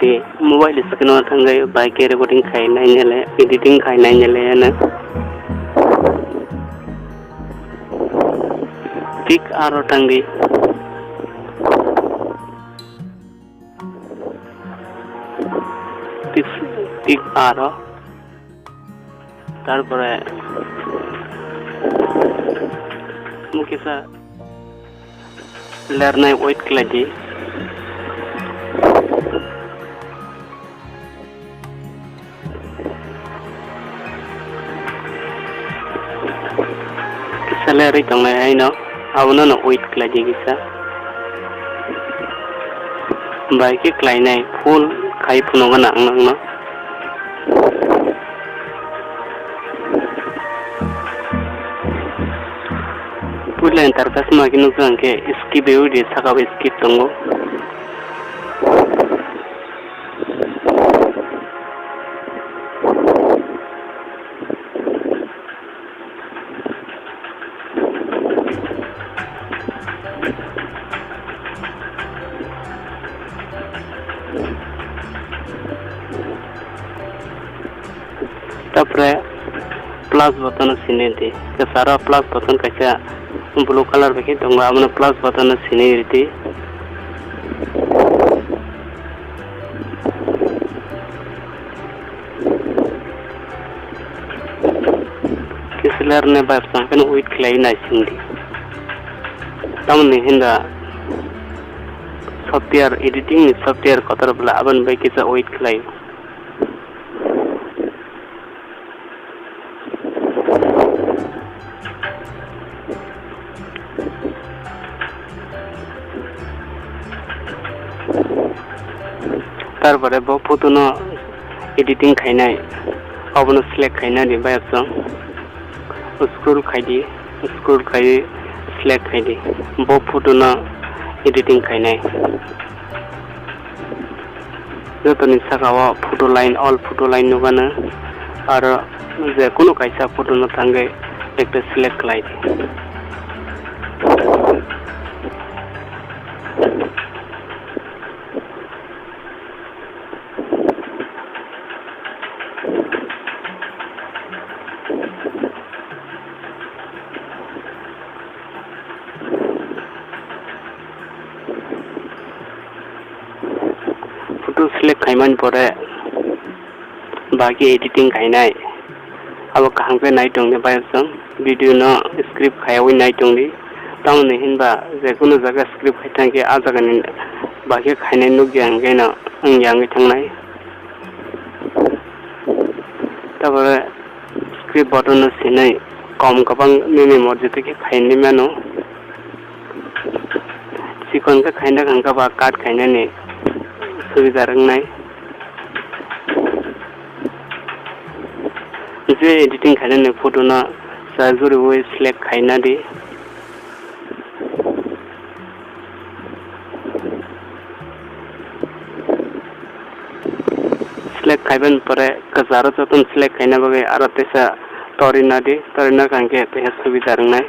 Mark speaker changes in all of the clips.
Speaker 1: di mobile screen o thangai bike recording khai nai nyale editing khai nai nyale na pick aro tangdi pick aro তারপরে মুকেসা lernaय wait klaji salary tangnai haino awno no wait klaji gisa bike klainai full khai phunonga nangno pula interface ma kinu ke skip di saka skip tongo tapre plus button sine di ke sara plus button kacha blue color beki tongo amna plus button sine irti kisler ne bar sankan wait klai na sindi tamne hinda software editing software kotor bla aban beki sa wait klai তারপরে ব ফটোনো editing খাইনাই অবনো select খাইনা দি বাইসং scroll খাইদি scroll খাই select খাইদি ব ফটোনো এডিটিং খাইনাই যতনি সাকাওয়া photo line all photo line নগানা আর যে কোনো কাইসা ফটোনো থাঙ্গে একটা সিলেক্ট খাইদি select khaiman pore bagi editing khainai abo kahangpe nai tongni bayasang video no script khaiwi nai tongni tamne hinba je kono jaga script khaitangke a jaga ni bagi khainai nugi angena angyangi thangnai tabore script button no sinai kom kabang meme morje teke khaini mano sikon ka khaina gangka ba kat khaina ni सुविधा रंगनाय जे editing खाने photo ना साजुरी वो select खाइना दे select खाइबन परे कजारो चतन select खाइना बगे आरो तेसा तोरिना दे तोरिना कांके ते सुविधा रंगनाय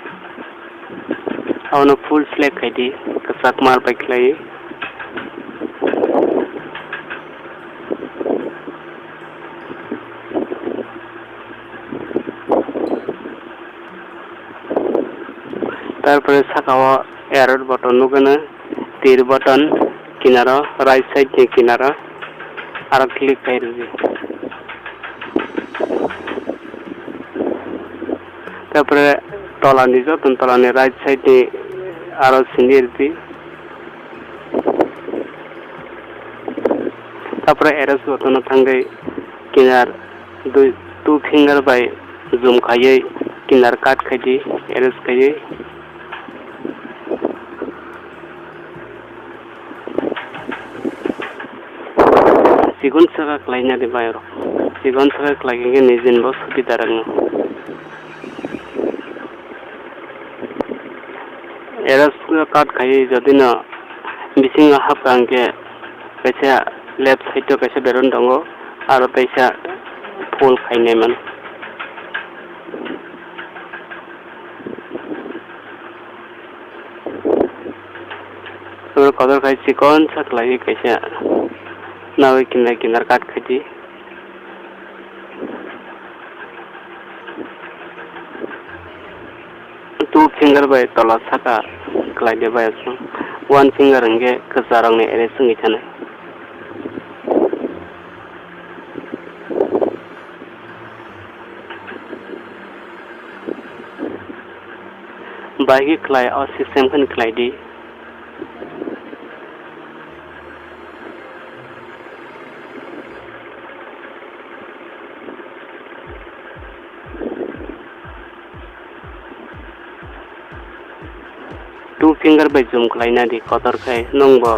Speaker 1: आवनो फुल सिलेक्ट खाइदी कसाक मार बाइखलाई তারপরে সাকাওয়া এরর বাটন নুগনা তীর বাটন কিনারা রাইট সাইড নি কিনারা আর ক্লিক কইরবি তারপরে তলানি যতন তলানি রাইট সাইড নি আর সিনিরবি তারপরে এরস বাটন থাঙ্গাই কিনার টু ফিঙ্গার বাই জুম খাইয়ে কিনার কাট খাইদি এরস খাইয়ে सिगुन सका क्लाइना दे बायरो सिगुन सका क्लाइगे निजिन बस सुबिदा रंग एरस काट खाइ जदिन बिसिंग हाफ कांगे कैसे लेफ्ट साइड तो कैसे बेरन दंगो आरो कैसे फुल खाइने मन तो कदर खाइ सिगुन सका क्लाइगे कैसे nawi kinar kinar kat khaji two finger by tola saka klaide by asung one finger nge kesarang ne ere sungi chane bagi klai or system kan klai di two finger by zoom klai na di kotor khai nong bo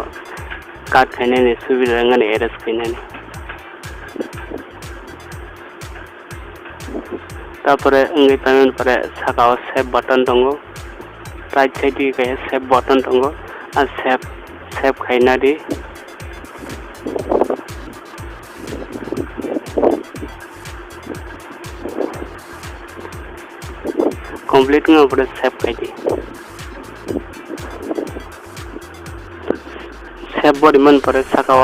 Speaker 1: kat khaine ne subira ngan eres khaine ne tapore ngai tamen pare sakao save button tongo right side di kaya save button tongo a save khaina di complete nga pare save khai di save body man pare sakao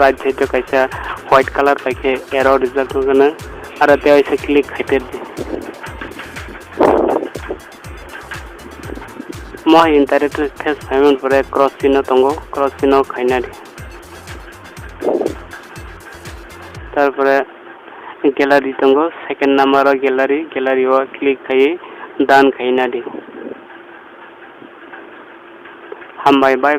Speaker 1: right side to kaisa white color paike arrow result gana ara te aise click khaiter di mo internet face payment pare cross sign tongo cross sign khaina di tar pore gallery tongo second number gallery o click khai dan khaina di ham bye bye